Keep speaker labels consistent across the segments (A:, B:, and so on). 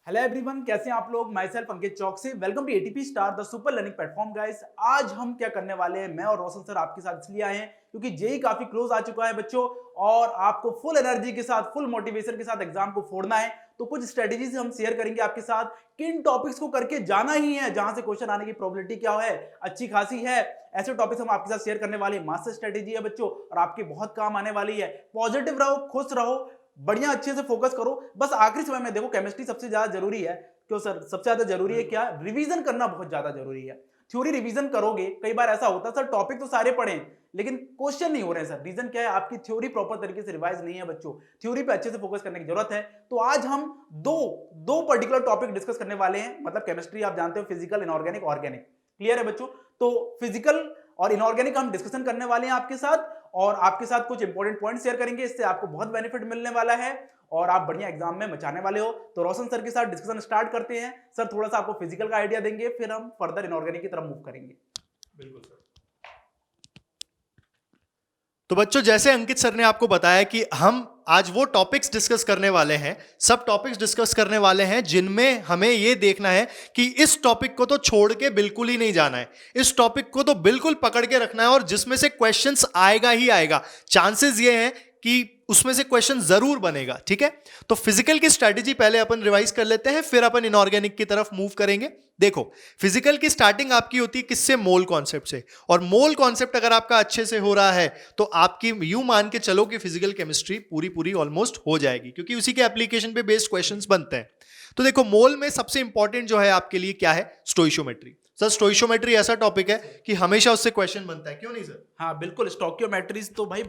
A: Hello everyone, कैसे हैं आप लोग। माई सेल्फ अंकित चौक से। Welcome to ATP star the super learning platform guys. आज हम क्या करने वाले हैं, मैं और रोशन सर आपके साथ इसलिए आए हैं क्योंकि जेई काफी क्लोज आ चुका है बच्चों, और आपको फुल एनर्जी के साथ, फुल मोटिवेशन के साथ एग्जाम को फोड़ना है। तो कुछ स्ट्रेटेजीज हम शेयर करेंगे आपके साथ, किन टॉपिक्स को करके जाना ही है जहां से क्वेश्चन आने की प्रोबेबिलिटी क्या है, अच्छी खासी है। ऐसे टॉपिक्स हम आपके साथ शेयर करने वाले हैं। मास्टर स्ट्रेटेजी है बच्चों, और आपके बहुत काम आने वाली है। पॉजिटिव रहो, खुश रहो, बढ़िया अच्छे से फोकस करो। बस आखिरी समय में देखो, केमिस्ट्री सबसे ज्यादा जरूरी है। क्यों सर, सबसे ज्यादा जरूरी है क्या? रिवीजन करना बहुत ज्यादा जरूरी है। थ्योरी रिवीजन करोगे, कई बार ऐसा होता है सर टॉपिक तो सारे पढ़े लेकिन क्वेश्चन नहीं हो रहे हैं सर। रीजन क्या है? आपकी थ्योरी प्रॉपर तरीके से रिवाइज नहीं है बच्चों। थ्योरी पे अच्छे से फोकस करने की जरूरत है। तो आज हम दो दो पर्टिकुलर टॉपिक डिस्कस करने वाले हैं। मतलब केमिस्ट्री आप जानते हो, फिजिकल, इनऑर्गेनिक, ऑर्गेनिक। क्लियर है बच्चों? तो फिजिकल और इनऑर्गेनिक हम डिस्कशन करने वाले हैं आपके साथ, और आपके साथ कुछ इंपॉर्टेंट पॉइंट शेयर करेंगे। इससे आपको बहुत बेनिफिट मिलने वाला है और आप बढ़िया एग्जाम में मचाने वाले हो। तो रोशन सर के साथ डिस्कशन स्टार्ट करते हैं। सर थोड़ा सा आपको फिजिकल का आइडिया देंगे, फिर हम फर्दर इनऑर्गेनिक की तरफ मूव करेंगे।
B: बिल्कुल सर। तो बच्चों, जैसे अंकित सर ने आपको बताया कि हम आज वो टॉपिक्स डिस्कस करने वाले हैं, सब टॉपिक्स डिस्कस करने वाले हैं जिनमें हमें ये देखना है कि इस टॉपिक को तो छोड़ के बिल्कुल ही नहीं जाना है, इस टॉपिक को तो बिल्कुल पकड़ के रखना है, और जिसमें से क्वेश्चंस आएगा ही आएगा। चांसेस ये हैं कि उसमें से क्वेश्चन जरूर बनेगा। ठीक है, तो फिजिकल की स्ट्रैटेजी पहले अपन रिवाइज कर लेते हैं, फिर अपन इनऑर्गेनिक की तरफ मूव करेंगे। देखो, फिजिकल की स्टार्टिंग आपकी होती है किससे? मोल कॉन्सेप्ट से। और मोल कॉन्सेप्ट अगर आपका अच्छे से हो रहा है तो आपकी यूं मान के चलो कि फिजिकल केमिस्ट्री पूरी पूरी ऑलमोस्ट हो जाएगी, क्योंकि उसी के एप्लीकेशन पे बेस्ड क्वेश्चंस बनते हैं। तो देखो, मोल में सबसे इंपॉर्टेंट जो है आपके लिए क्या है? स्टोइशियोमेट्री। सर, स्टोइशियोमेट्री ऐसा टॉपिक है कि हमेशा उससे क्वेश्चन बनता है, क्यों नहीं सर?
A: हाँ बिल्कुल, स्टोकियोमेट्रीज तो भाई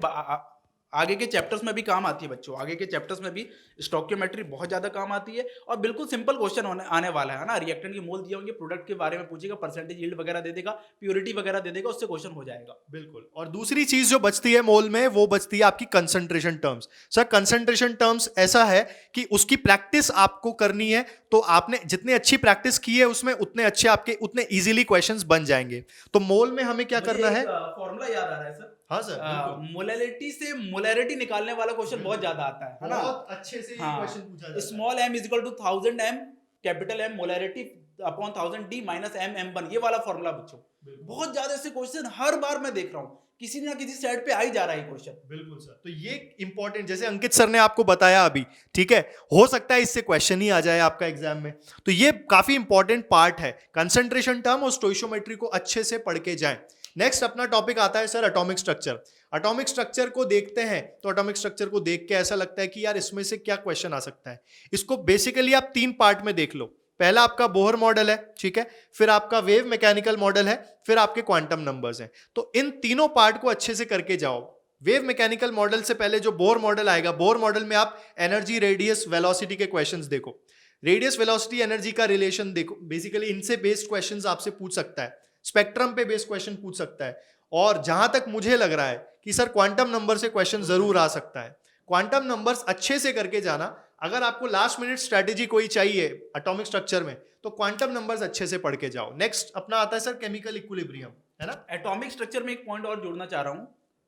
A: आगे के चैप्टर्स में भी काम आती है बच्चों। आगे के चैप्टर्स में भी स्टोकियोमेट्री बहुत ज्यादा काम आती है, और बिल्कुल सिंपल क्वेश्चन आने वाला है ना। रिएक्टेंट के मोल दिए होंगे, प्रोडक्ट के बारे में पूछेगा, परसेंटेज यील्ड वगैरह दे देगा, प्योरिटी वगैरह दे देगा, उससे क्वेश्चन हो जाएगा।
B: बिल्कुल। और दूसरी चीज जो बचती है मोल में, वो बचती है आपकी concentration terms. Sir, concentration terms ऐसा है कि उसकी प्रैक्टिस आपको करनी है, तो आपने जितनी अच्छी प्रैक्टिस की है उसमें उतने अच्छे आपके उतने इजीली क्वेश्चंस बन जाएंगे। तो मोल में हमें क्या करना है?
A: फॉर्मूला याद आ रहा है सर।
B: हाँ सर, बिल्कुल।
A: मोलैलिटी से मोलैरिटी निकालने वाला क्वेश्चन बहुत ज्यादा आता है ना।
B: बहुत अच्छे से ये क्वेश्चन पूछा जाता है।
A: Small m is equal to 1000 m, capital M molarity upon 1000 d minus m m1, ये वाला फॉर्मूला बच्चों। बहुत ज्यादा ऐसे क्वेश्चन हर बार मैं देख रहा हूँ, किसी ना किसी साइड पे आ ही जा रहा है क्वेश्चन।
B: बिल्कुल सर। तो ये इंपॉर्टेंट, जैसे अंकित सर ने आपको बताया अभी, ठीक है, हो सकता है इससे क्वेश्चन ही आ जाए आपका एग्जाम में। तो ये काफी इंपॉर्टेंट पार्ट है। कंसंट्रेशन टर्म और स्टोइशियोमेट्री को अच्छे से पढ़ के जाएं। नेक्स्ट अपना टॉपिक आता है sir atomic structure. Atomic structure को देखते हैं तो एटॉमिक स्ट्रक्चर को देख के ऐसा लगता है कि यार इसमें से क्या क्वेश्चन आ सकता है। इसको बेसिकली आप तीन पार्ट में देख लो। पहला आपका बोहर मॉडल है, ठीक है, फिर आपका वेव मैकेनिकल मॉडल है, फिर आपके क्वांटम नंबर्स हैं। तो इन तीनों पार्ट को अच्छे से करके जाओ। वेव मैकेनिकल मॉडल से पहले जो बोहर मॉडल आएगा, बोहर मॉडल में आप एनर्जी, रेडियस, वेलोसिटी के क्वेश्चंस देखो। रेडियस, वेलोसिटी, एनर्जी का रिलेशन देखो। बेसिकली इनसे बेस्ड क्वेश्चंस आपसे पूछ सकता है, स्पेक्ट्रम पे बेस्ड क्वेश्चन पूछ सकता है। और जहां तक मुझे लग रहा है कि सर क्वांटम नंबर से क्वेश्चन जरूर आ सकता है। क्वांटम नंबर्स अच्छे से करके जाना। अगर आपको लास्ट मिनट स्ट्रेटेजी कोई चाहिए एटॉमिक स्ट्रक्चर में, तो क्वांटम नंबर्स अच्छे से पढ़ के जाओ। नेक्स्ट अपना आता है सर केमिकल इक्विलिब्रियम, है ना।
A: एटॉमिक स्ट्रक्चर में एक पॉइंट और जोड़ना चाह रहा हूँ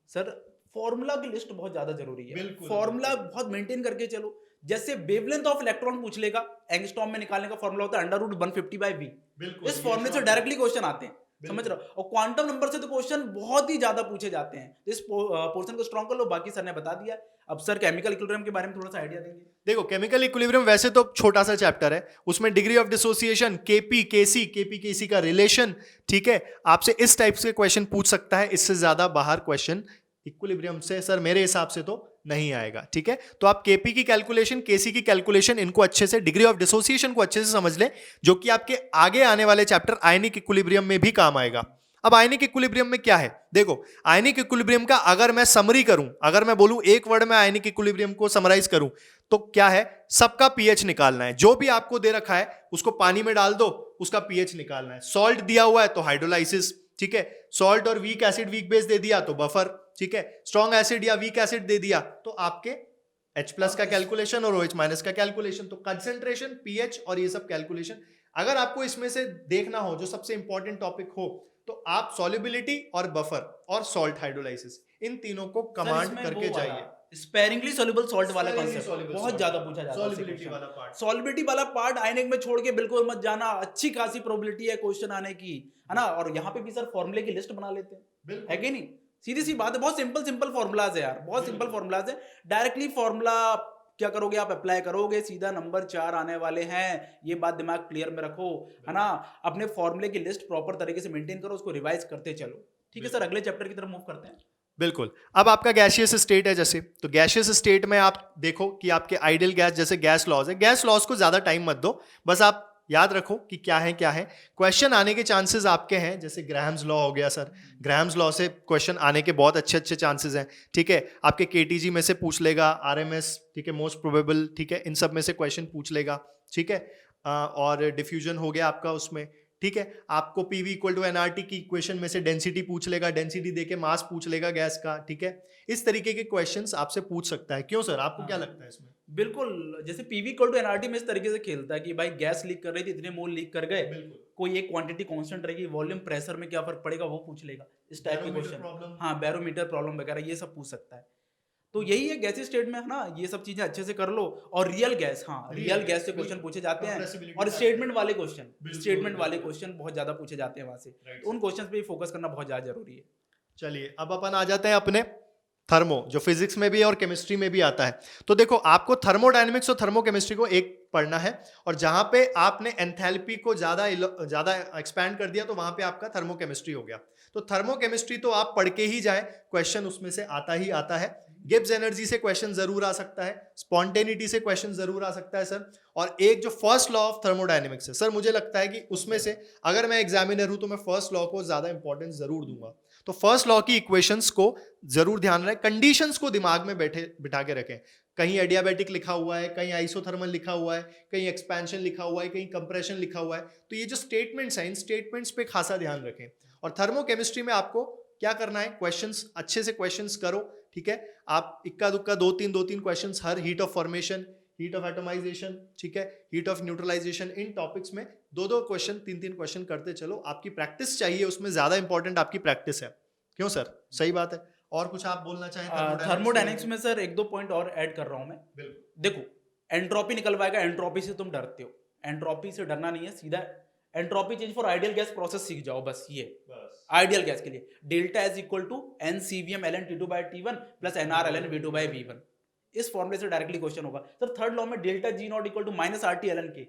A: सर, फॉर्मूला की लिस्ट बहुत ज्यादा जरूरी है।
B: बिल्कुल,
A: फॉर्मूला बहुत मेंटेन करके चलो। जैसे वेवलेंथ ऑफ इलेक्ट्रॉन पूछ लेगा, एंगस्ट्रॉम में निकालने का फॉर्मूला होता है √150/v।
B: बिल्कुल,
A: इस फॉर्मूले से डायरेक्टली क्वेश्चन आते हैं, समझ रहे हो। और क्वांटम नंबर से तो क्वेश्चन बहुत ही ज्यादा पूछे जाते हैं। तो इस पोर्शन को स्ट्रॉन्ग कर लो, बाकी सर ने बता दिया। अब सर केमिकल इक्विलिब्रियम के बारे में थोड़ा सा आइडिया देंगे।
B: देखो, केमिकल इक्विलिब्रियम वैसे तो छोटा सा चैप्टर है, उसमें डिग्री ऑफ डिसोसिएशन, केपी केसी का रिलेशन, ठीक है, आपसे इस टाइप के क्वेश्चन पूछ सकता है। इससे ज्यादा बाहर क्वेश्चन इक्विलिब्रियम से सर मेरे हिसाब से तो नहीं आएगा, ठीक है। तो आप केपी की कैलकुलेशन, केसी की कैलकुलेशन, इनको अच्छे से, डिग्री ऑफ डिसोसिएशन को अच्छे से समझ ले, जो कि आपके आगे आने वाले चैप्टर आयनिक इक्विलिब्रियम में भी काम आएगा। अब आयनिक इक्विलिब्रियम में क्या है? देखो, आयनिक इक्विलिब्रियम का अगर मैं समरी करूं, अगर मैं बोलूं एक वर्ड में आयनिक इक्विलिब्रियम को समराइज करूं, तो क्या है? सबका पीएच निकालना है। जो भी आपको दे रखा है उसको पानी में डाल दो, उसका पीएच निकालना है। सॉल्ट दिया हुआ है तो हाइड्रोलाइसिस, ठीक है। सॉल्ट और वीक एसिड, वीक बेस दे दिया तो बफर, ठीक है। स्ट्रॉन्ग एसिड या वीक एसिड दे दिया तो आपके H+ का कैलकुलेशन और OH- का कैलकुलेशन। तो कंसेंट्रेशन, पीएच और ये सब कैलकुलेशन। अगर आपको इसमें से देखना हो जो सबसे इंपॉर्टेंट टॉपिक हो, तो आप सॉल्युबिलिटी और बफर और सॉल्ट हाइड्रोलाइसिस, इन तीनों को कमांड करके जाइए।
A: स्पेरिंगली सॉल्युबल सॉल्ट वाला
B: Sparingly
A: कॉन्सेप्ट
B: soluble
A: बहुत
B: salt
A: ज्यादा
B: वाला,
A: पूछा जाता है
B: solubility वाला part।
A: सॉल्युबिलिटी वाला पार्ट आयनिक में छोड़ के बिल्कुल मत जाना, अच्छी खासी प्रोबेबिलिटी है क्वेश्चन आने की, है ना। और यहाँ पे भी सर फॉर्मूले की लिस्ट बना लेते हैं,
B: बिल्कुल।
A: है कि नहीं। सीधी सी बात है, बहुत सिंपल सिंपल फॉर्मूलाज है यार, बहुत सिंपल फॉर्मूलाज है। डायरेक्टली फॉर्मूला क्या करोगे, आप अप्लाई करोगे, सीधा नंबर 4 आने वाले हैं। ये बात दिमाग क्लियर में रखो, है ना। अपने फॉर्मूले की लिस्ट प्रॉपर तरीके से मेंटेन करो, उसको रिवाइज करते चलो। ठीक है सर, अगले चैप्टर की तरफ मूव करते हैं।
B: बिल्कुल। अब आपका गैसियस स्टेट है, जैसे तो गैसियस स्टेट में आप देखो कि आपके आइडियल गैस, जैसे गैस लॉज है, गैस लॉज को ज्यादा टाइम मत दो, बस आप याद रखो कि क्या है क्या है। क्वेश्चन आने के चांसेस आपके हैं, जैसे ग्राहम्स लॉ हो गया सर, ग्राहम्स लॉ से क्वेश्चन आने के बहुत अच्छे अच्छे चांसेस हैं। ठीक है, आपके केटीजी में से पूछ लेगा, आरएमएस, ठीक है, मोस्ट प्रोबेबल, ठीक है, इन सब में से क्वेश्चन पूछ लेगा। ठीक है, और डिफ्यूजन हो गया आपका उसमें। ठीक है, आपको पीवी इक्वल टू एनआरटी की इक्वेशन में से डेंसिटी पूछ लेगा, डेंसिटी देके मास पूछ लेगा गैस का। ठीक है, इस तरीके के क्वेश्चंस आपसे पूछ सकता है। क्यों सर, आपको क्या लगता है इसमें?
A: बिल्कुल, जैसे पीवी इक्वल टू एनआरटी में इस तरीके से खेलता है कि भाई गैस लीक कर रही थी, इतने मोल लीक कर गए, कोई एक क्वांटिटी कांस्टेंट रहेगी, वॉल्यूम प्रेशर में क्या फर्क पड़ेगा वो पूछ लेगा, इस टाइप के क्वेश्चन। हाँ, बैरोमीटर प्रॉब्लम वगैरह ये सब पूछ सकता है। तो यही है गैसी स्टेट में, है ना। ये सब चीजें अच्छे से कर लो। और रियल गैस, हाँ, रियल गैस से क्वेश्चन पूछे जाते हैं, और स्टेटमेंट वाले क्वेश्चन बहुत ज्यादा पूछे जाते हैं वहां से। तो उन क्वेश्चन पे फोकस करना बहुत ज्यादा जरूरी है।
B: चलिए, अब अपन आ जाते हैं अपने थर्मो, जो फिजिक्स में भी है और केमिस्ट्री में भी आता है। तो देखो, आपको थर्मोडायनेमिक्स और थर्मोकेमिस्ट्री को एक पढ़ना है, और जहां पे आपने एंथैल्पी को ज्यादा एक्सपैंड कर दिया तो वहां पे आपका थर्मोकेमिस्ट्री हो गया। तो थर्मोकेमिस्ट्री तो आप पढ़ के ही जाए, क्वेश्चन उसमें से आता ही आता है। गिब्स एनर्जी से क्वेश्चन जरूर आ सकता है, स्पॉन्टेनिटी से क्वेश्चन जरूर आ सकता है सर। और एक जो फर्स्ट लॉ ऑफ थर्मोडायनेमिक्स है सर, मुझे लगता है कि उसमें से अगर मैं एग्जामिनर हूं तो मैं फर्स्ट लॉ को ज्यादा इंपॉर्टेंस जरूर दूंगा। तो फर्स्ट लॉ की इक्वेशंस को जरूर ध्यान रखें, कंडीशंस को दिमाग में बिठा के रखें। कहीं एडियाबैटिक लिखा हुआ है, कहीं आइसोथर्मल लिखा हुआ है, कहीं एक्सपेंशन लिखा हुआ है, कहीं कंप्रेशन लिखा हुआ है। तो ये जो स्टेटमेंट्स हैं, इन स्टेटमेंट्स पे खासा ध्यान रखें। और थर्मोकेमिस्ट्री में आपको क्या करना है, क्वेश्चंस अच्छे से क्वेश्चंस करो। ठीक है, आप इक्का दुक्का दो तीन क्वेश्चंस हर heat of formation, heat of atomization, ठीक है, हीट ऑफ न्यूट्रलाइजेशन, इन टॉपिक्स में दो क्वेश्चन, तीन क्वेश्चन करते चलो। आपकी प्रैक्टिस चाहिए, उसमें ज्यादा इंपॉर्टेंट आपकी प्रैक्टिस है। क्यों सर, सही बात है। और कुछ आप बोलना चाहें
A: थर्मोडायनेमिक्स में? सर एक दो पॉइंट और ऐड कर रहा हूं मैं। देखो, एंट्रोपी निकलवाएगा, एंट्रोपी से तुम डरते हो, एंट्रोपी से डरना नहीं है, सीधा entropy change for ideal gas process सीख जाओ, बस ये आइडियल गैस के लिए delta is equal to NCVM LN T two by T one plus NR LN V two by V one. इस फॉर्मूले से डायरेक्टली क्वेश्चन होगा सर। थर्ड लॉ में delta G naught equal to minus R T LN K,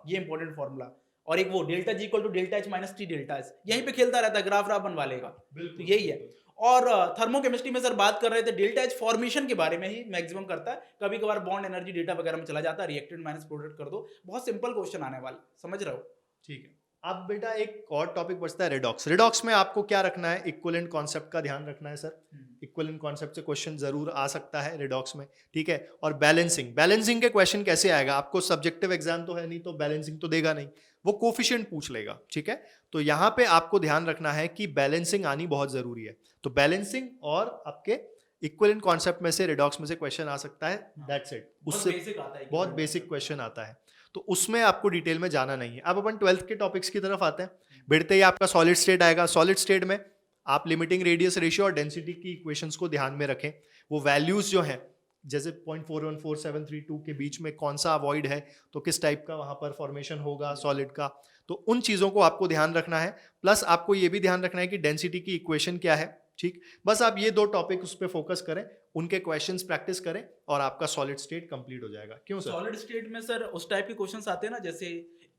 A: ये important formula. और एक वो delta G equal to delta H minus T delta S, यहीं पे खेलता रहता है, ग्राफ बनवा लेगा। तो यही है। और थर्मोकेमिस्ट्री में सर बात कर रहे थे, डेल्टा एच फॉर्मेशन के बारे में ही मैक्सिमम करता है। कभी कभार बॉन्ड एनर्जी डेटा वगैरह में चला जाता है, रिएक्टेंट माइनस प्रोडक्ट कर दो। बहुत सिंपल क्वेश्चन आने वाला, समझ रहे हो।
B: ठीक है, अब बेटा एक और टॉपिक बचता है रेडॉक्स। रेडॉक्स में आपको क्या रखना है, इक्विवेलेंट कॉन्सेप्ट का ध्यान रखना है सर। इक्विवेलेंट कॉन्सेप्ट से क्वेश्चन जरूर आ सकता है रेडॉक्स में। ठीक है, और बैलेंसिंग के क्वेश्चन कैसे आएगा, आपको सब्जेक्टिव एग्जाम तो है नहीं, तो बैलेंसिंग तो देगा नहीं, वो कोफिशिएंट पूछ लेगा। ठीक है, तो यहाँ पे आपको ध्यान रखना है कि बैलेंसिंग आनी बहुत जरूरी है। तो बैलेंसिंग और आपके इक्विवेलेंट कॉन्सेप्ट में से रेडॉक्स में से क्वेश्चन आ सकता है, दैट्स इट। उससे बहुत बेसिक क्वेश्चन आता है, तो उसमें आपको डिटेल में जाना नहीं है। अब अपन 12th के टॉपिक्स की तरफ आते हैं। बढ़ते ही आपका सॉलिड स्टेट आएगा। सॉलिड स्टेट में आप लिमिटिंग रेडियस रेशियो और डेंसिटी की इक्वेशंस को ध्यान में रखें। वो वैल्यूज जो हैं, जैसे 0.414732 के बीच में कौन सा अवॉइड है, तो किस टाइप का वहां पर फॉर्मेशन होगा सॉलिड का, तो उन चीज़ों को आपको ध्यान रखना है। प्लस आपको ये भी ध्यान रखना है कि डेंसिटी की इक्वेशन क्या है। ठीक, बस आप ये दो टॉपिक उस पर फोकस करें, उनके क्वेश्चंस प्रैक्टिस करें, और आपका सॉलिड स्टेट कंप्लीट हो जाएगा। क्यों सर?
A: सॉलिड स्टेट में सर उस टाइप के क्वेश्चंस आते हैं ना, जैसे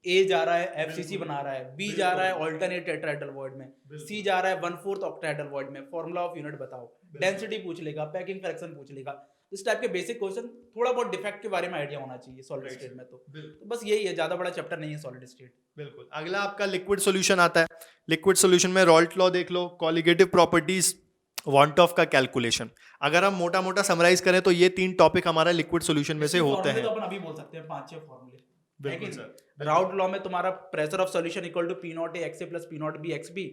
A: ए जा रहा है एफसीसी बना रहा है, बी जा रहा है ऑल्टरनेट टेट्राहेड्रल वॉइड में, सी जा रहा है 1/4 ऑक्टाहेड्रल वॉइड में, फार्मूला ऑफ यूनिट बताओ, डेंसिटी पूछ लेगा, पैकिंग फ्रैक्शन पूछ लेगा। इस टाइप के बेसिक क्वेश्चन, थोड़ा बहुत डिफेक्ट के बारे में आइडिया होना चाहिए सॉलिड स्टेट में। तो बस यही है, ज्यादा बड़ा चैप्टर नहीं है सॉलिड स्टेट।
B: बिल्कुल। अगला आपका लिक्विड सॉल्यूशन आता है। लिक्विड सॉल्यूशन में रॉल्ट लॉ देख लो, कॉलिगेटिव प्रॉपर्टीज, वांट ऑफ का कैलकुलेशन। अगर हम मोटा मोटा समराइज करें तो ये 3 टॉपिक हमारा लिक्विड सॉल्यूशन में से होते हैं।
A: तो अपन अभी बोल सकते हैं 5-6 फॉर्मूले। राउट लॉ में तुम्हारा pressure of solution equal to P naught A X A plus P naught B X B,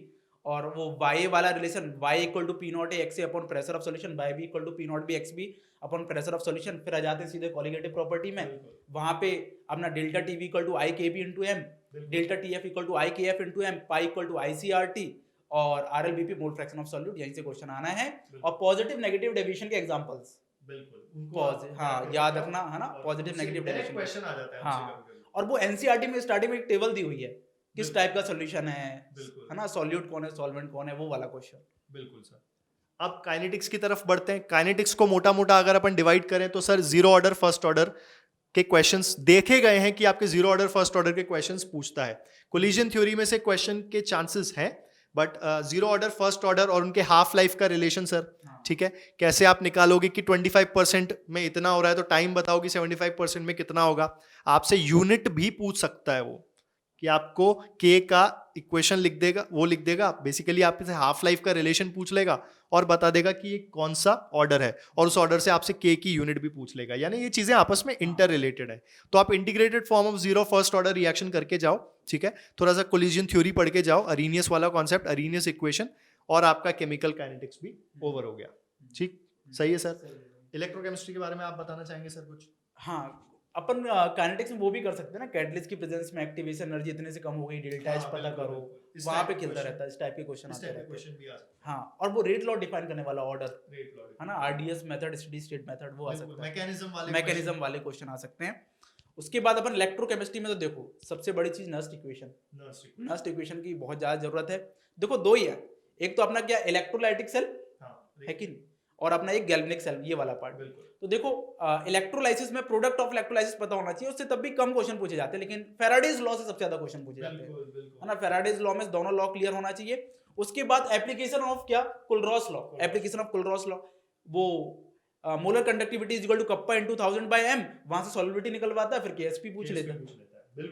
A: और वो वाई वाला relation Y equal to P naught A X A upon pressure of solution, Y B equal to P naught B X B upon pressure of solution. फिर आ जाते हैं सीधे colligative property में, वहां पे अपना delta T V equal to I K B into M, delta T F equal to I K F into M, pi equal to I C R T, और R L B P mole fraction of solute. यहीं से question आना है। और positive negative deviation के examples,
B: बिल्कुल उनको
A: हाँ याद रखना है ना, positive negative
B: direct
A: direction.
B: Question आ जाता है
A: हाँ,
B: हमसे कभी-कभी।
A: और वो एनसीईआरटी में स्टार्टिंग में एक टेबल दी हुई है, किस
B: बिल्कुल।
A: टाइप का सॉल्यूशन
B: बिल्कुल।
A: है ना, सॉल्यूट कौन है, सॉल्वेंट कौन है, वो वाला क्वेश्चन।
B: बिल्कुल सर। अब काइनेटिक्स की तरफ बढ़ते हैं। काइनेटिक्स को मोटा-मोटा अगर अपन डिवाइड करें तो sir zero order, first order के क्वेश्चंस देखे गए हैं कि आपके जीरो ऑर्डर, फर्स्ट ऑर्डर के क्वेश्चंस पूछता है। कोलिजन थ्योरी में से क्वेश्चन के चांसेस हैं, but zero order, first order और उनके हाफ लाइफ का रिलेशन सर, ठीक है, कैसे आप निकालोगे कि 25% में इतना हो रहा है तो टाइम बताओ कि 75% में कितना होगा। आपसे यूनिट भी पूछ सकता है वो, कि आपको के का इक्वेशन लिख देगा, वो लिख देगा, बेसिकली आपसे हाफ लाइफ का रिलेशन पूछ लेगा और बता देगा कि ये कौन सा ऑर्डर है, और उस ऑर्डर से आपसे के की यूनिट भी पूछ लेगा। यानी ये चीजें आपस में इंटर रिलेटेड है। तो आप integrated form of zero first order reaction करके जाओ, ठीक है, थोड़ा सा कोलिजन थ्योरी पढ़ के जाओ, अरीनियस वाला कॉन्सेप्ट, अरीनियस इक्वेशन, और आपका केमिकल काइनेटिक्स भी ओवर हो गया। ठीक, सही है सर। इलेक्ट्रोकेमिस्ट्री के बारे में आप बताना चाहेंगे सर कुछ?
A: हाँ, अपन काइनेटिक्स में वो भी कर सकते हैं ना, कैटलिस्ट की प्रेजेंस में एक्टिवेशन एनर्जी इतने से कम हो गई, डेल्टा एच पता करो, वहां पे खेलता रहता है, इस टाइप के क्वेश्चन आते रहते हैं। हाँ, और वो रेट लॉ डिफाइन करने वाला ऑर्डर है ना, RDS method, steady state method, वो आ सकता है, मैकेनिज्म वाले क्वेश्चन आ सकते हैं। उसके बाद अपन इलेक्ट्रोकेमिस्ट्री में तो देखो सबसे बड़ी चीज नस्ट इक्वेशन, नस्ट इक्वेशन की बहुत ज्यादा जरूरत है। देखो दो ही है, एक तो अपना क्या इलेक्ट्रोलाइटिक सेल है कि नहीं, और अपना एक गैल्वेनिक सेल, ये वाला पार्ट। तो देखो इलेक्ट्रोलाइसिस में प्रोडक्ट ऑफ इलेक्ट्रोलाइसिस पता होना चाहिए, उससे तब भी कम क्वेश्चन पूछे जाते हैं, लेकिन फेराडेज लॉ से सबसे ज्यादा क्वेश्चन पूछे जाते हैं, है ना। फेराडेज लॉ में दोनों लॉ क्लियर होना चाहिए। उसके बाद एप्लीकेशन ऑफ क्या, Kohlrausch law, application of Kohlrausch law, वो molar conductivity is equal to kappa into 1000 by m, वहां से सॉल्युबिलिटी निकलवाता है, फिर केएसपी पूछ लेता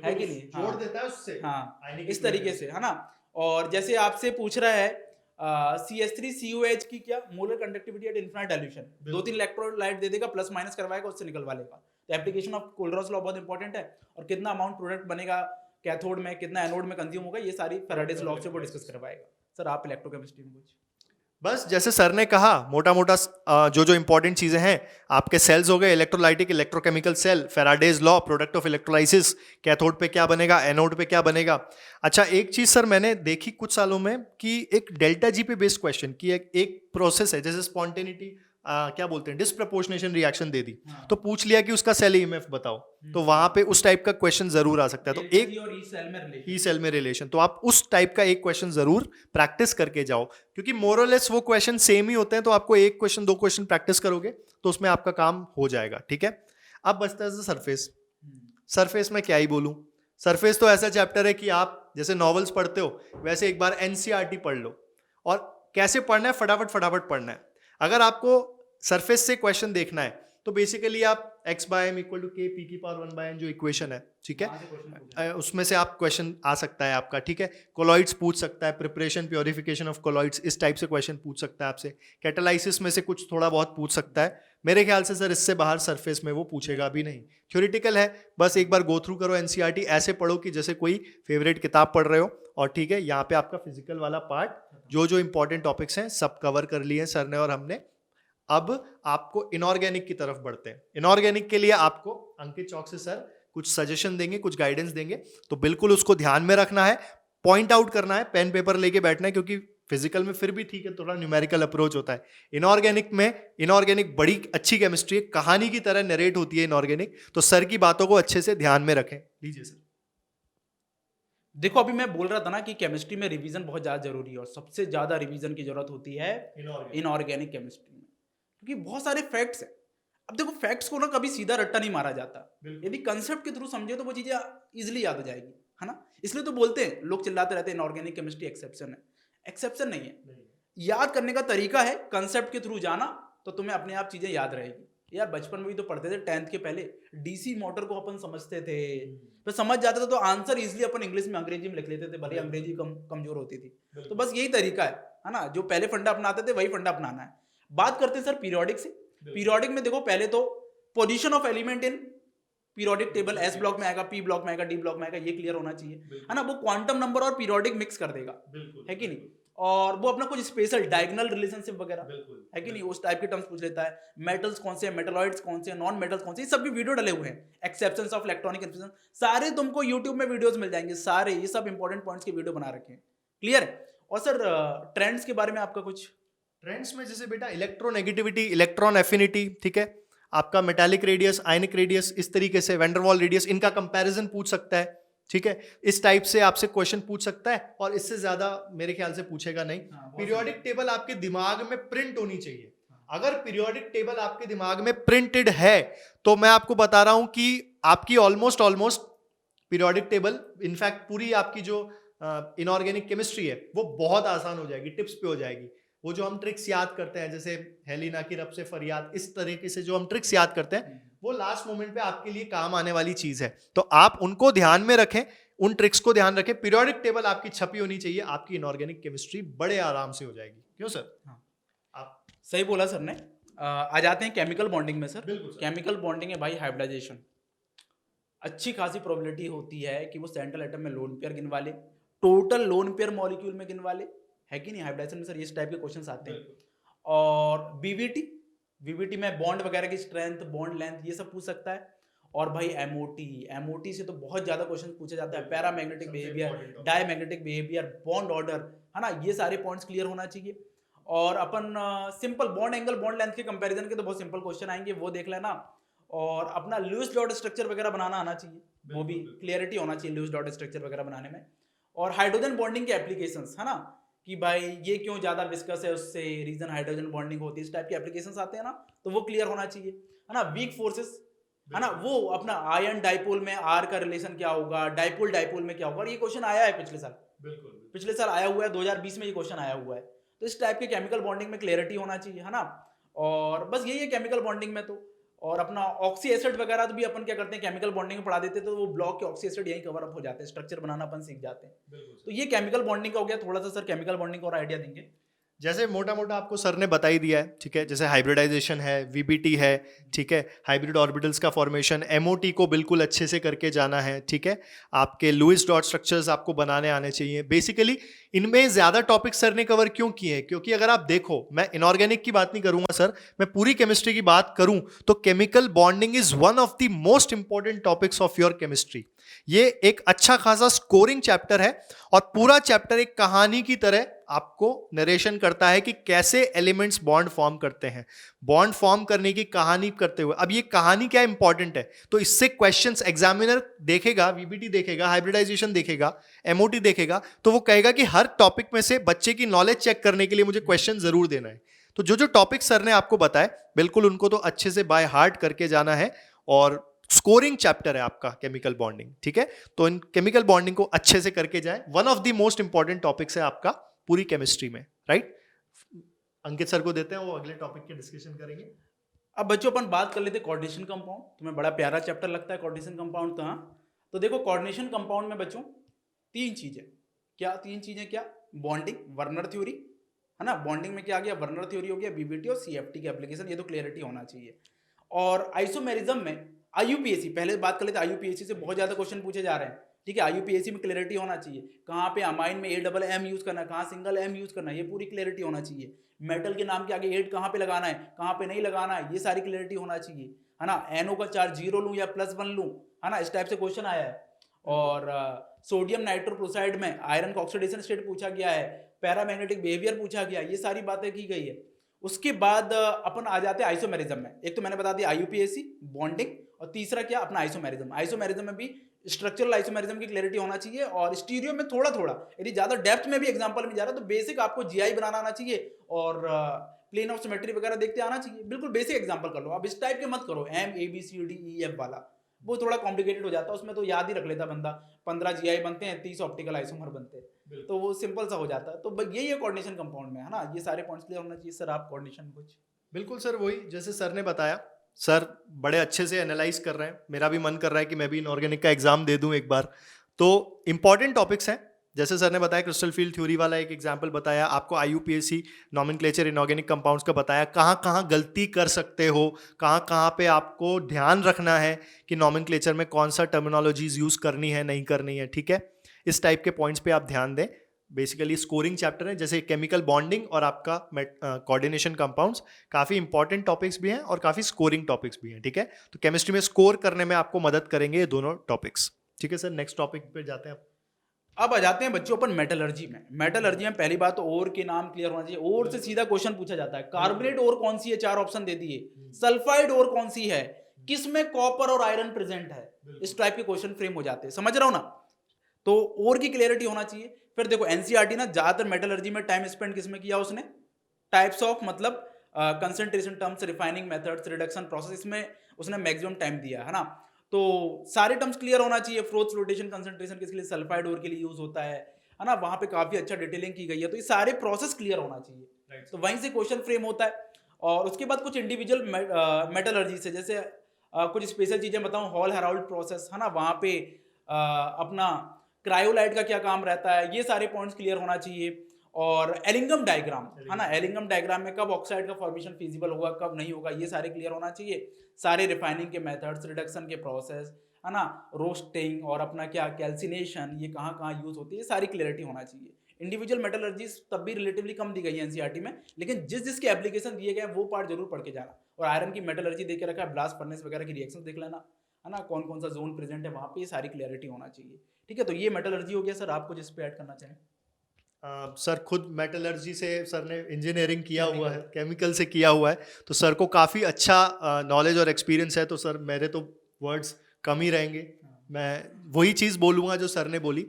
A: है कि नहीं, जोड़ देता है उससे, हाँ, इस तरीके से, है ना। और जैसे आपसे पूछ रहा है CH3COH की क्या molar conductivity at infinite dilution, 2-3 electrolyte दे देगा, प्लस माइनस करवाएगा, उससे निकलवा लेगा। तो एप्लीकेशन ऑफ कुलरॉस लॉ बहुत इंपॉर्टेंट है, और कितना अमाउंट प्रोडक्ट बनेगा कैथोड में, कितना एनोड में कंज्यूम होगा, ये सारी फेराडेज लॉ से वो डिस्कस करवाएगा। सर आप इलेक्ट्रोकेमिस्ट्री में कुछ?
B: बस जैसे सर ने कहा, मोटा मोटा जो जो इंपॉर्टेंट चीजें हैं, आपके सेल्स हो गए, electrolytic, electrochemical cell, Faraday's law, product of electrolysis, cathode पे क्या बनेगा, एनोड पे क्या बनेगा। अच्छा, एक चीज सर मैंने देखी कुछ सालों में कि एक डेल्टा जी पे बेस्ड क्वेश्चन की एक प्रोसेस है, जैसे स्पॉन्टेनिटी, क्या बोलते हैं, डिस्प्रपोर्शनेशन रिएक्शन दे दी, तो पूछ लिया कि उसका सेल ईएमएफ बताओ, तो वहां पे उस टाइप का क्वेश्चन जरूर आ सकता है। तो एक ई सेल में रिलेशन, तो आप उस टाइप का एक क्वेश्चन जरूर प्रैक्टिस करके जाओ, क्योंकि मोरलेस वो क्वेश्चन सेम ही होते हैं, तो आपको एक क्वेश्चन, दो क्वेश्चन प्रैक्टिस करोगे तो उसमें आपका काम हो जाएगा। ठीक है, अब बचता है सरफेस। सरफेस में क्या ही बोलूं, सरफेस तो ऐसा चैप्टर है कि आप जैसे नॉवेल्स पढ़ते हो वैसे एक बार एनसीईआरटी पढ़ लो, और कैसे पढ़ना है, फटाफट फटाफट पढ़ना है। अगर आपको सरफेस से क्वेश्चन देखना है तो बेसिकली आप x by M equal to K P की पावर 1 बाय एन जो इक्वेशन है, ठीक है, उसमें से आप क्वेश्चन आ सकता है आपका, ठीक है। कोलॉइड्स पूछ सकता है, प्रिपरेशन प्योरिफिकेशन ऑफ कोलॉइड्स, इस टाइप से क्वेश्चन पूछ सकता है आपसे। कैटालाइसिस में से कुछ थोड़ा बहुत पूछ सकता है। मेरे ख्याल से सर इससे बाहर सरफेस में वो पूछेगा भी नहीं, थ्योरेटिकल है, बस एक बार गो थ्रू करो एनसीईआरटी, ऐसे पढ़ो कि जैसे कोई फेवरेट किताब पढ़ रहे हो, और ठीक है, यहाँ पे आपका फिजिकल वाला पार्ट, जो जो इंपॉर्टेंट टॉपिक्स हैं सब कवर कर लिए सर ने और हमने। अब आपको इनऑर्गेनिक की तरफ बढ़ते हैं। इनऑर्गेनिक के लिए आपको अंकित चौक से सर कुछ सजेशन देंगे, कुछ गाइडेंस देंगे, तो बिल्कुल उसको ध्यान में रखना है, पॉइंट आउट करना है, पेन पेपर लेके बैठना है, क्योंकि फिजिकल में फिर भी ठीक है, थोड़ा न्यूमेरिकल अप्रोच होता है। इनऑर्गेनिक बड़ी अच्छी केमिस्ट्री है, कहानी की तरह नरेट होती है इनऑर्गेनिक, तो सर की बातों को अच्छे से ध्यान में रखें। लीजिए सर।
A: देखो अभी मैं बोल रहा था ना कि केमिस्ट्री में रिवीजन बहुत ज्यादा जरूरी है, और सबसे ज्यादा रिवीजन की जरूरत होती है इनऑर्गेनिक केमिस्ट्री में, क्योंकि बहुत सारे फैक्ट्स हैं। अब देखो फैक्ट्स को ना कभी सीधा रट्टा नहीं मारा जाता, यदि कंसेप्ट के थ्रू समझे तो वो चीजें इजीली याद हो जाएगी, है ना। इसलिए तो बोलते हैं, लोग चिल्लाते रहते हैं इनऑर्गेनिक केमिस्ट्री एक्सेप्शन है। एक्सेप्शन नहीं है, याद करने का तरीका है, कंसेप्ट के थ्रू जाना तो तुम्हें अपने आप चीजें याद रहेगी। यार बचपन में भी तो पढ़ते थे, 10th के पहले डीसी मोटर को अपन समझते थे, फिर समझ जाते थे तो आंसर इजीली अपन इंग्लिश में, अंग्रेजी में लिख लेते थे, भले अंग्रेजी कमजोर होती थी। तो बस यही तरीका है ना, जो पहले फंडा अपनाते थे वही फंडा अपनाना है। बात करते हैं सर पीरियोडिक से। पीरियोडिक में देखो पहले तो position of element in periodic table, S block में आएगा, पी ब्लॉक में आएगा, डी ब्लॉक में आएगा, ये क्लियर होना चाहिए, है ना। वो क्वांटम नंबर और पीरियोडिक मिक्स कर देगा, है कि नहीं। और वो अपना कुछ स्पेशल डायगोनल रिलेशनशिप वगैरह, है कि नहीं, उस टाइप के टर्म्स पूछ लेता है। मेटल्स कौन से हैं, मेटलॉइड्स कौन से हैं, नॉन मेटल्स कौन से, ये सब भी वीडियो डले हुए हैं। एक्सेप्शंस ऑफ इलेक्ट्रॉनिक इंफॉर्मेशन, सारे तुमको यूट्यूब में वीडियोस मिल जाएंगे, सारे ये सब इंपॉर्टेंट पॉइंट्स के वीडियो बना रखे हैं, क्लियर है। और सर ट्रेंड्स के बारे में आपका कुछ?
B: ट्रेंड्स में जैसे बेटा इलेक्ट्रोनेगेटिविटी, इलेक्ट्रॉन एफिनिटी, ठीक है, आपका मेटालिक रेडियस, आयनिक रेडियस, इस तरीके से वैंडरवाल रेडियस, इनका कंपैरिजन पूछ सकता है, ठीक है, इस टाइप से आपसे क्वेश्चन पूछ सकता है, और इससे ज्यादा मेरे ख्याल से पूछेगा नहीं। पीरियोडिक टेबल आपके दिमाग में प्रिंट होनी चाहिए। अगर पीरियोडिक टेबल आपके दिमाग में प्रिंटेड है तो मैं आपको बता रहा हूं कि आपकी ऑलमोस्ट पीरियोडिक टेबल, इनफैक्ट पूरी आपकी जो इनऑर्गेनिक केमिस्ट्री है वो बहुत आसान हो जाएगी, टिप्स पे हो जाएगी। वो जो हम ट्रिक्स याद करते हैं, जैसे हेलिना की रब से फरियाद, इस तरीके से जो हम ट्रिक्स याद करते हैं वो लास्ट मोमेंट पे आपके लिए काम आने वाली चीज है, तो आप उनको ध्यान में रखें, उन ट्रिक्स को ध्यान रखें। पीरियोडिक टेबल आपकी छपी होनी चाहिए, आपकी इनऑर्गेनिक केमिस्ट्री बड़े आराम से हो जाएगी। क्यों सर?
A: हाँ,
B: आप
A: सही बोला सर ने। आ जाते हैं केमिकल बॉन्डिंग में सर।
B: बिल्कुल सर।
A: केमिकल बॉन्डिंग है भाई हाइब्रिडाइजेशन। अच्छी खासी प्रोबेबिलिटी होती है कि वो सेंट्रल एटम में लोन पेयर गिनवा ले, टोटल लोन पेयर मॉलिक्यूल में गिनवा ले, है कि नहीं? हाइब्रिडाइजेशन में सर इस टाइप के क्वेश्चंस आते हैं। और बीवीटी में बॉन्ड वगैरह की स्ट्रेंथ, बॉन्ड लेंथ, ये सब पूछ सकता है। और भाई एमओटी से तो बहुत ज्यादा क्वेश्चन पूछा जाता है। Paramagnetic behaviour, diamagnetic behaviour, bond order, है ना, ये सारे पॉइंट्स क्लियर होना चाहिए। और अपन simple bond angle, bond length के कंपैरिजन के तो बहुत सिंपल क्वेश्चन आएंगे, वो देख लेना। और अपना लुईस डॉट स्ट्रक्चर वगैरह बनाना आना चाहिए, वो भी क्लियरिटी होना चाहिए लुईस डॉट स्ट्रक्चर वगैरह बनाने में। और हाइड्रोजन बॉन्डिंग के एप्लीकेशंस, है ना, कि भाई ये क्यों ज्यादा विस्कस है, उससे रीजन हाइड्रोजन बॉन्डिंग होती है, इस टाइप के एप्लीकेशंस आते हैं ना, तो वो क्लियर होना चाहिए, है ना। वीक फोर्सेस, है ना, वो अपना आयन डाइपोल में आर का रिलेशन क्या होगा, डाइपोल डाइपोल में क्या होगा, और ये क्वेश्चन आया है पिछले साल, पिछले साल आया हुआ है, 2020 में ये क्वेश्चन आया हुआ है। तो इस टाइप के केमिकल बॉन्डिंग में क्लियरिटी होना चाहिए, है ना। और बस यही है केमिकल बॉन्डिंग में। तो और अपना ऑक्सी एसिड वगैरह तो भी अपन क्या करते हैं, केमिकल बॉन्डिंग में पढ़ा देते हैं, तो वो ब्लॉक के ऑक्सी एसिड यही कवर अप हो जाते हैं, स्ट्रक्चर बनाना अपन सीख जाते हैं। तो ये केमिकल बॉन्डिंग का हो गया। थोड़ा सा सर केमिकल बॉन्डिंग का और आइडिया देंगे?
B: जैसे मोटा मोटा आपको सर ने बता ही दिया है, ठीक है, जैसे हाइब्रिडाइजेशन है, वीबीटी है, ठीक है, हाइब्रिड ऑर्बिटल्स का फॉर्मेशन, एमओटी को बिल्कुल अच्छे से करके जाना है, ठीक है, आपके लुईस डॉट स्ट्रक्चर्स आपको बनाने आने चाहिए। बेसिकली इनमें ज्यादा टॉपिक सर ने कवर क्यों किए हैं, क्योंकि अगर आप देखो, मैं इनऑर्गेनिक की बात नहीं करूंगा सर, मैं पूरी केमिस्ट्री की बात करूं तो chemical bonding is one of the most important topics of your chemistry. ये एक अच्छा खासा स्कोरिंग चैप्टर है, और पूरा चैप्टर एक कहानी की तरह आपको नरेशन करता है कि कैसे एलिमेंट्स बॉन्ड फॉर्म करते हैं, बॉन्ड फॉर्म करने की कहानी करते हुए। अब ये कहानी क्या इंपॉर्टेंट है, तो इससे क्वेश्चंस एग्जामिनर देखेगा, वीबीटी देखेगा, हाइब्रिडाइजेशन देखेगा, एमओटी देखेगा, तो वो कहेगा कि हर टॉपिक में से बच्चे की नॉलेज चेक करने के लिए मुझे क्वेश्चन जरूर देना है। तो जो जो टॉपिक सर ने आपको बताए, बिल्कुल उनको तो अच्छे से बाय हार्ट करके जाना है, और स्कोरिंग चैप्टर है आपका केमिकल बॉन्डिंग, ठीक है। तो इन केमिकल बॉन्डिंग को अच्छे से करके जाए, one of the most important topics है आपका पूरी केमिस्ट्री में, राइट। अंकित सर को देते हैं, वो अगले टॉपिक की डिस्कशन करेंगे।
A: अब बच्चों अपन बात कर लेते हैं कोऑर्डिनेशन कंपाउंड। तुम्हें बड़ा प्यारा चैप्टर लगता है कोऑर्डिनेशन कंपाउंड तो? हाँ, तो देखो कोऑर्डिनेशन कंपाउंड में बच्चों तीन चीजें, क्या तीन चीजें, क्या? बॉन्डिंग, वर्नर थ्योरी, है ना, बॉन्डिंग में क्या आ गया, वर्नर थ्योरी हो गया, बीबीटी और सीएफटी की एप्लीकेशन, ये तो क्लियरिटी होना चाहिए। और आइसोमेरिज्म में आईयूपीएसी, पहले बात कर लेते हैं, आईयूपीएसी से बहुत ज्यादा क्वेश्चन पूछे जा रहे हैं, ठीक है। आईयूपीएसी में क्लियरिटी होना चाहिए, कहाँ पे अमाइन में A यूज करना है, कहाँ सिंगल M यूज करना है, ये पूरी क्लियरिटी होना चाहिए। मेटल के नाम के आगे 8 कहाँ पे लगाना है, कहाँ पे नहीं लगाना है, ये सारी क्लियरिटी होना चाहिए, है ना। NO का चार्ज 0 लूं या +1 लूं, है ना, इस टाइप से क्वेश्चन आया है। और सोडियम नाइट्रोक्लोराइड में आयरन का ऑक्सीडेशन स्टेट पूछा गया है, पैरामैग्नेटिक बिहेवियर पूछा गया, ये सारी बातें की गई है। उसके बाद अपन आ जाते हैं आइसोमेरिज्म में। एक तो मैंने बता दिया आईयूपीएसी, बॉन्डिंग, और तीसरा क्या, अपना आइसोमेरिज्म। आइसोमेरिज्म में भी स्ट्रक्चरल आइसोमेरिज्म की क्लैरिटी होना चाहिए, और स्टीरियो में थोड़ा थोड़ा, यदि ज्यादा डेप्थ में भी एग्जांपल में जा रहा है तो बेसिक आपको जीआई बनाना आना चाहिए, और प्लेन ऑफ सिमेट्री वगैरह देखते आना चाहिए। बिल्कुल बेसिक एग्जांपल कर लो, अब इस टाइप के मत करो MABCDEF वाला, वो थोड़ा कॉम्प्लिकेटेड हो जाता है, उसमें तो याद ही रख लेता बंदा, 15 जीआई बनते हैं, 30 ऑप्टिकल आइसोमर बनते हैं, तो वो सिंपल सा हो जाता है। तो यही है कोऑर्डिनेशन कंपाउंड में, है ना, ये सारे पॉइंट्स क्लियर होना चाहिए। सर आप कोऑर्डिनेशन कुछ?
B: बिल्कुल सर, वही जैसे सर ने बताया, सर बड़े अच्छे से एनालाइज कर रहे हैं, मेरा भी मन कर रहा है कि मैं भी इनऑर्गेनिक का एग्जाम दे दूं एक बार। तो इंपॉर्टेंट टॉपिक्स हैं, जैसे सर ने बताया क्रिस्टल फील्ड थ्योरी वाला एक एग्जांपल बताया आपको, आईयूपीएसी नॉमेनक्लेचर इनऑर्गेनिक कंपाउंड्स का बताया, कहाँ कहाँ गलती कर सकते हो, कहाँ कहाँ पे आपको ध्यान रखना है कि नॉमेनक्लेचर में कौन सा टर्मिनोलॉजीज यूज करनी है, नहीं करनी है, ठीक है। इस टाइप के पॉइंट्स पे आप ध्यान दें। बेसिकली स्कोरिंग चैप्टर है, जैसे केमिकल बॉन्डिंग और आपका कोऑर्डिनेशन कंपाउंड्स, काफ़ी इंपॉर्टेंट टॉपिक्स भी हैं और काफ़ी स्कोरिंग टॉपिक्स भी हैं, ठीक है। तो केमिस्ट्री में स्कोर करने में आपको मदद करेंगे ये दोनों टॉपिक्स, ठीक है सर। नेक्स्ट टॉपिक पे जाते हैं।
A: अब आ जाते हैं बच्चों अपन मेटलर्जी में। मेटलर्जी में पहली बात तो ओर के नाम क्लियर होना चाहिए। ओर से सीधा क्वेश्चन पूछा जाता है, कार्बोनेट ओर कौन सी है, 4 ऑप्शन दे दिए। सल्फाइड ओर कौन सी है, किसमें कॉपर और आयरन प्रेजेंट है, इस टाइप के क्वेश्चन फ्रेम हो जाते हैं, समझ रहा हो ना। तो ओर की क्लियरिटी होना चाहिए। फिर देखो एनसीईआरटी ना ज्यादातर मेटलर्जी में टाइम स्पेंड किसमें किया उसने, टाइप्स ऑफ मतलब concentration terms, refining methods, reduction process, इसमें उसने मैक्सिमम टाइम दिया है ना। तो सारे टर्म्स क्लियर होना चाहिए। फ्लोच रोटेशन कंसंट्रेशन किसके लिए, सल्फाइड ओर के लिए यूज होता है ना, वहां पे काफी अच्छा डिटेलिंग की गई है। तो ये सारे प्रोसेस क्लियर होना चाहिए, तो वहीं से क्वेश्चन फ्रेम होता है। और उसके बाद कुछ इंडिविजुअल मेटलर्जी से, जैसे कुछ स्पेशल चीजें बताऊं, हॉल हेराल्ड प्रोसेस है ना, वहां पे अपना क्रायोलाइट का क्या काम रहता है, ये सारे पॉइंट्स क्लियर होना चाहिए। और एलिंगम डायग्राम है ना, एलिंगम डायग्राम में कब ऑक्साइड का फॉर्मेशन फिजिबल होगा, कब नहीं होगा, ये सारे क्लियर होना चाहिए। सारे रिफाइनिंग के मेथड्स, रिडक्शन के प्रोसेस है ना, रोस्टिंग और अपना क्या कैल्सिनेशन, ये कहाँ कहाँ यूज होती है, ये सारी क्लियरिटी होना चाहिए। इंडिविजुअल मेटलर्जीज तब भी रिलेटिवली कम दी गई है एनसीईआरटी में, लेकिन जिस जिसके एप्लीकेशन दिए गए वो पार्ट जरूर पढ़ के जाना। और आयरन की मेटलर्जी देख के रखा है, ब्लास्ट फर्नेस वगैरह की रिएक्शन देख लेना है ना, कौन कौन सा जोन प्रेजेंट है वहाँ पे, ये सारी क्लियरिटी होना चाहिए। ठीक है, तो ये मेटलर्जी हो गया। सर आपको जिस पे ऐड करना चाहें।
B: सर खुद मेटलर्जी से सर ने इंजीनियरिंग किया हुआ है, केमिकल से किया हुआ है, तो सर को काफ़ी अच्छा नॉलेज और एक्सपीरियंस है। तो सर मेरे तो वर्ड्स कम ही रहेंगे, मैं वही चीज़ बोलूँगा जो सर ने बोली।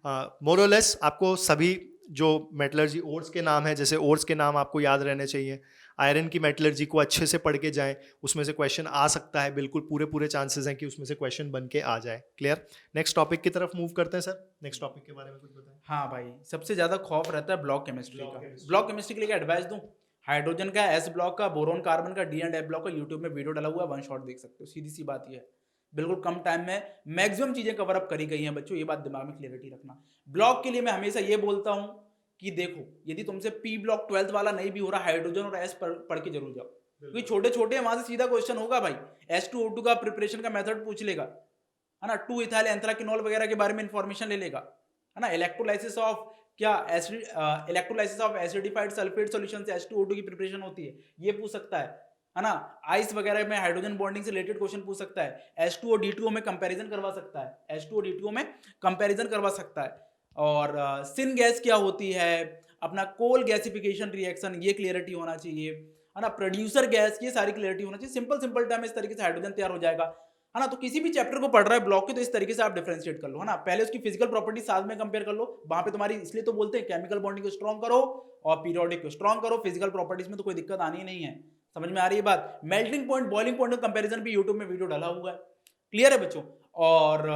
B: मोरलेस आपको सभी जो मेटलर्जी ओर्स के नाम है, जैसे ओर्स के नाम आपको याद रहने चाहिए। आयरन की मेटलर्जी को अच्छे से पढ़ के जाएं, उसमें से क्वेश्चन आ सकता है, बिल्कुल पूरे पूरे चांसेस हैं कि उसमें से क्वेश्चन बन के आ जाए। क्लियर। नेक्स्ट टॉपिक की तरफ मूव करते हैं सर। नेक्स्ट टॉपिक के बारे में कुछ बताएं।
A: हाँ भाई, सबसे ज्यादा खौफ रहता है ब्लॉक केमिस्ट्री
B: Block
A: का।
B: chemistry।
A: ब्लॉक केमिस्ट्री के लिए एडवाइस दूं, हाइड्रोजन का एस ब्लॉक का, बोरोन कार्बन का डी एंड एफ ब्लॉक का यूट्यूब में वीडियो डाला हुआ है, वन शॉट देख सकते हो। सीधी सी बात ये है, बिल्कुल कम टाइम में मैक्सिमम चीजें कवर अप करी गई हैं बच्चों, ये बात दिमाग में क्लियरिटी रखना। ब्लॉक के लिए मैं हमेशा ये बोलता हूँ कि देखो, यदि तुमसे पी ब्लॉक 12th वाला नहीं भी हो रहा, हाइड्रोजन और एस पढ़ के जरूर जाओ, क्योंकि छोटे छोटे हैं, वहां से सीधा क्वेश्चन होगा भाई। H2O2 का प्रिपरेशन का मेथड पूछ लेगा है ना, 2 इथाइल एंथ्राकिनोल वगैरह के बारे में इंफॉर्मेशन ले लेगा है ना। इलेक्ट्रोलाइसिस ऑफ क्या electrolysis of acidified sulphate solution से H2O2 की प्रिपरेशन होती है, ये पूछ सकता है ना। आइस वगैरह में हाइड्रोजन बॉन्डिंग से रिलेटेड क्वेश्चन पूछ सकता है, H2O D2O में कंपैरिजन करवा सकता है, H2O D2O में कंपैरिजन करवा सकता है। और सिन गैस क्या होती है, अपना कोल गैसिफिकेशन रिएक्शन, ये क्लियरिटी होना चाहिए है ना। प्रोड्यूसर गैस, ये सारी क्लियरिटी होना चाहिए। सिंपल सिंपल टाइम इस तरीके से हाइड्रोजन तैयार हो जाएगा है ना। तो किसी भी चैप्टर को पढ़ रहा है ब्लॉक के, तो इस तरीके से आप डिफरेंशिएट कर लो है ना। पहले उसकी फिजिकल प्रॉपर्टी साथ में कंपेयर कर लो, वहां पे तुम्हारी, इसलिए तो बोलते हैं केमिकल बॉन्डिंग को स्ट्रॉन्ग करो और पीरियोडिक को स्ट्रॉन्ग करो। फिजिकल प्रॉपर्टीज में तो कोई दिक्कत आनी ही नहीं है, समझ में आ रही है बात। मेल्टिंग पॉइंट, बॉइलिंग पॉइंट का कंपैरिजन भी यूट्यूब में वीडियो डाला हुआ है, क्लियर है बच्चों। और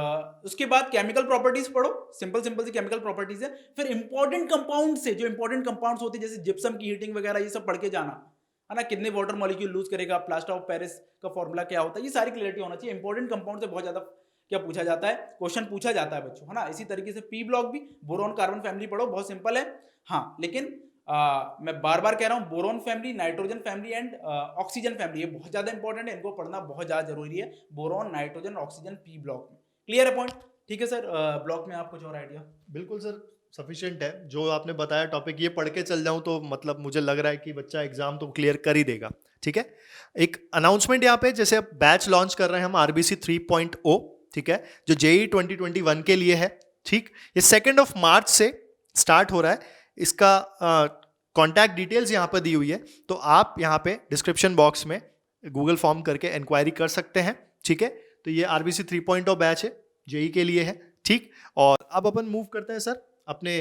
A: उसके बाद केमिकल प्रॉपर्टीज पढ़ो, सिंपल सिंपल सी केमिकल प्रॉपर्टीज है। फिर इंपॉर्टेंट कंपाउंड से, जो इंपॉर्टेंट कंपाउंड्स होते हैं जैसे जिप्सम की हीटिंग वगैरह, ये सब पढ़ के जाना है ना। कितने वाटर मॉलिक्यूल लूज करेगा, प्लास्टर ऑफ पेरिस का फॉर्मूला क्या होता है, ये सारी क्लियरिटी होना चाहिए। इंपॉर्टेंट कंपाउंड से बहुत ज्यादा क्या पूछा जाता है, क्वेश्चन पूछा जाता है बच्चों है ना। इसी तरीके से पी ब्लॉक भी, बोरोन कार्बन फैमिली पढ़ो, बहुत सिंपल है। हाँ, लेकिन मैं बार बार कह रहा हूँ, boron family, nitrogen family and oxygen family, ये बहुत ज्यादा इंपॉर्टेंट है, इनको पढ़ना बहुत ज्यादा जरूरी है। Boron, nitrogen, oxygen, P block में। क्लियर है पॉइंट। ठीक है सर, ब्लॉक में आप कुछ और आइडिया।
B: बिल्कुल सर, सफिशिएंट है जो आपने बताया टॉपिक। ये पढ़ के चल जाऊं तो मतलब मुझे लग रहा है कि बच्चा एग्जाम तो क्लियर कर ही देगा। ठीक है, एक अनाउंसमेंट यहाँ पे, जैसे अब बैच लॉन्च कर रहे हैं हम RBC 3.0, ठीक है, जो JEE 2021 के लिए है। ठीक, ये 2 मार्च से स्टार्ट हो रहा है। इसका कॉन्टैक्ट डिटेल्स यहाँ पर दी हुई है, तो आप यहाँ पे डिस्क्रिप्शन बॉक्स में गूगल फॉर्म करके इंक्वायरी कर सकते हैं। ठीक है, तो ये RBC 3.0 बैच है, JEE के लिए है। ठीक, और अब अपन मूव करते हैं सर अपने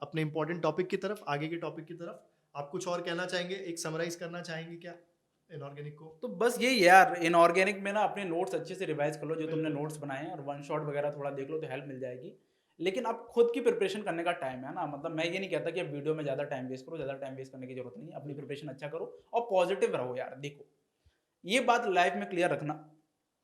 B: अपने इंपॉर्टेंट टॉपिक की तरफ, आगे के टॉपिक की तरफ। आप कुछ और कहना चाहेंगे, एक समराइज करना चाहेंगे क्या इनऑर्गेनिक को?
A: तो बस यही है यार, इनऑर्गेनिक में ना अपने नोट्स अच्छे से रिवाइज कर लो, जो तुमने नोट्स बनाए हैं, और वन शॉट वगैरह थोड़ा देख लो तो हेल्प मिल जाएगी। लेकिन अब खुद की प्रिपरेशन करने का टाइम है ना, मतलब मैं ये नहीं कहता कि अब वीडियो में ज़्यादा टाइम वेस्ट करो, ज़्यादा टाइम वेस्ट करने की जरूरत नहीं है। अपनी प्रिपरेशन अच्छा करो और पॉजिटिव रहो यार। देखो, ये बात लाइफ में क्लियर रखना,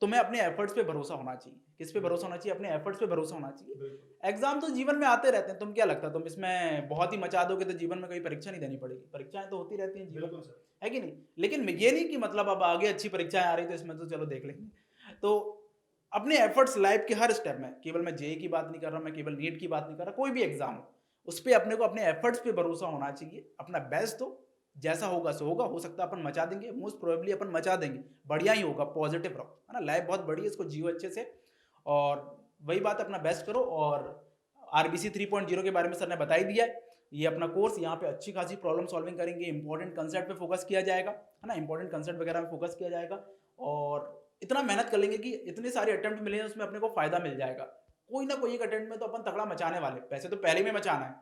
A: तुम्हें अपने एफर्ट्स पे भरोसा होना चाहिए। किस पे भरोसा होना चाहिए? अपने एफर्ट्स पे भरोसा होना चाहिए। एग्जाम तो जीवन में आते रहते हैं, तुम क्या लगता है तुम इसमें बहुत ही मचा दोगे तो जीवन में कोई परीक्षा नहीं देनी पड़ेगी? परीक्षाएं तो होती रहती हैं जीवन में, है कि नहीं? लेकिन ये नहीं कि मतलब अब आगे अच्छी परीक्षाएं आ रही तो इसमें तो चलो देख लेंगे। तो अपने एफर्ट्स लाइफ के हर स्टेप में, केवल मैं जेई की बात नहीं कर रहा, मैं केवल नीट की बात नहीं कर रहा, कोई भी एग्जाम हो उस पर अपने को अपने एफर्ट्स पे भरोसा होना चाहिए। अपना बेस्ट दो, जैसा होगा सो होगा। हो सकता है अपन मचा देंगे, मोस्ट प्रोबेबली अपन मचा देंगे, बढ़िया ही होगा। पॉजिटिव रहो है ना, लाइफ बहुत बड़ी है, इसको जियो अच्छे से। और वही बात, अपना बेस्ट करो और आरबीसी 3.0 के बारे में सर ने बता ही दिया है। ये अपना कोर्स, यहाँ पे अच्छी खासी प्रॉब्लम सॉल्विंग करेंगे, इंपॉर्टेंट कंसेप्ट पे फोकस किया जाएगा, है ना, इंपॉर्टेंट कंसेप्ट वगैरह में फोकस किया जाएगा और इतना मेहनत कर लेंगे कि इतने सारे अटेम्प्ट मिले हैं उसमें अपने को फायदा मिल जाएगा। कोई ना कोई एक अटेम्प्ट में तो अपन तगड़ा मचाने वाले, पैसे तो पहले में मचाना है,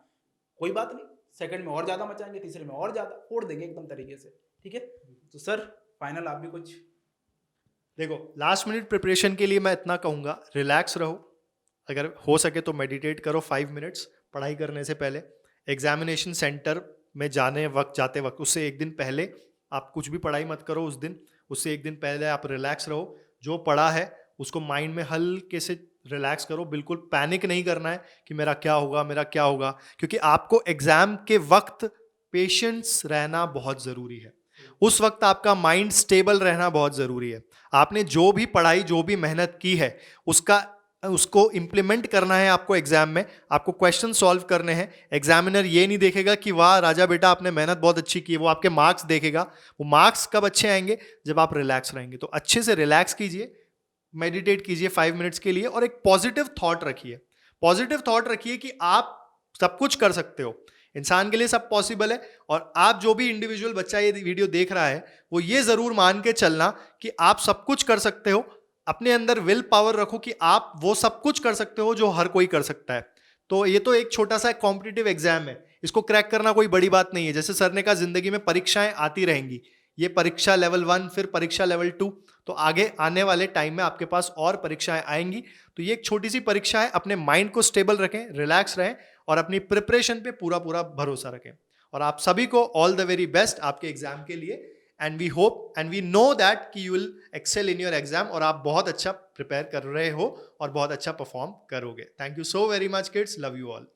A: कोई बात नहीं, सेकंड में और ज्यादा मचाएंगे, तीसरे में और ज्यादा फोड़ देंगे एकदम तरीके से, ठीक है। तो सर फाइनल आप भी कुछ।
B: देखो, लास्ट मिनट प्रिपरेशन के लिए मैं इतना कहूँगा, रिलैक्स रहो, अगर हो सके तो मेडिटेट करो 5 मिनट्स पढ़ाई करने से पहले। एग्जामिनेशन सेंटर में जाते वक्त उससे एक दिन पहले आप कुछ भी पढ़ाई मत करो उस दिन, उससे एक दिन पहले आप रिलैक्स रहो, जो पढ़ा है उसको माइंड में हल्के से रिलैक्स करो, बिल्कुल पैनिक नहीं करना है कि मेरा क्या होगा, क्योंकि आपको एग्जाम के वक्त पेशेंस रहना बहुत ज़रूरी है। उस वक्त आपका माइंड स्टेबल रहना बहुत ज़रूरी है। आपने जो भी पढ़ाई, जो भी मेहनत की है, उसको इम्प्लीमेंट करना है आपको एग्जाम में, आपको क्वेश्चन सॉल्व करने हैं। एग्जामिनर ये नहीं देखेगा कि वाह राजा बेटा आपने मेहनत बहुत अच्छी की है, वो आपके मार्क्स देखेगा। वो मार्क्स कब अच्छे आएंगे? जब आप रिलैक्स रहेंगे। तो अच्छे से रिलैक्स कीजिए, मेडिटेट कीजिए 5 मिनट्स के लिए और एक पॉजिटिव थॉट रखिए। पॉजिटिव थॉट रखिए कि आप सब कुछ कर सकते हो, इंसान के लिए सब पॉसिबल है। और आप जो भी इंडिविजुअल बच्चा ये वीडियो देख रहा है, वो ये जरूर मान के चलना कि आप सब कुछ कर सकते हो। अपने अंदर विल पावर रखो कि आप वो सब कुछ कर सकते हो जो हर कोई कर सकता है। तो ये तो एक छोटा सा कॉम्पिटिटिव एग्जाम है, इसको क्रैक करना कोई बड़ी बात नहीं है। जैसे सर ने कहा, जिंदगी में परीक्षाएं आती रहेंगी, ये परीक्षा लेवल 1, फिर परीक्षा लेवल 2, तो आगे आने वाले टाइम में आपके पास और परीक्षाएं आएंगी। तो ये एक छोटी सी परीक्षा है, अपने माइंड को स्टेबल रखें, रिलैक्स रहें और अपनी प्रिपरेशन पे पूरा भरोसा रखें। और आप सभी को ऑल द वेरी बेस्ट आपके एग्जाम के लिए। And we hope and we know that कि you will excel in your exam और आप बहुत अच्छा प्रिपेयर कर रहे हो और बहुत अच्छा परफॉर्म करोगे। Thank you so very much kids, love you all.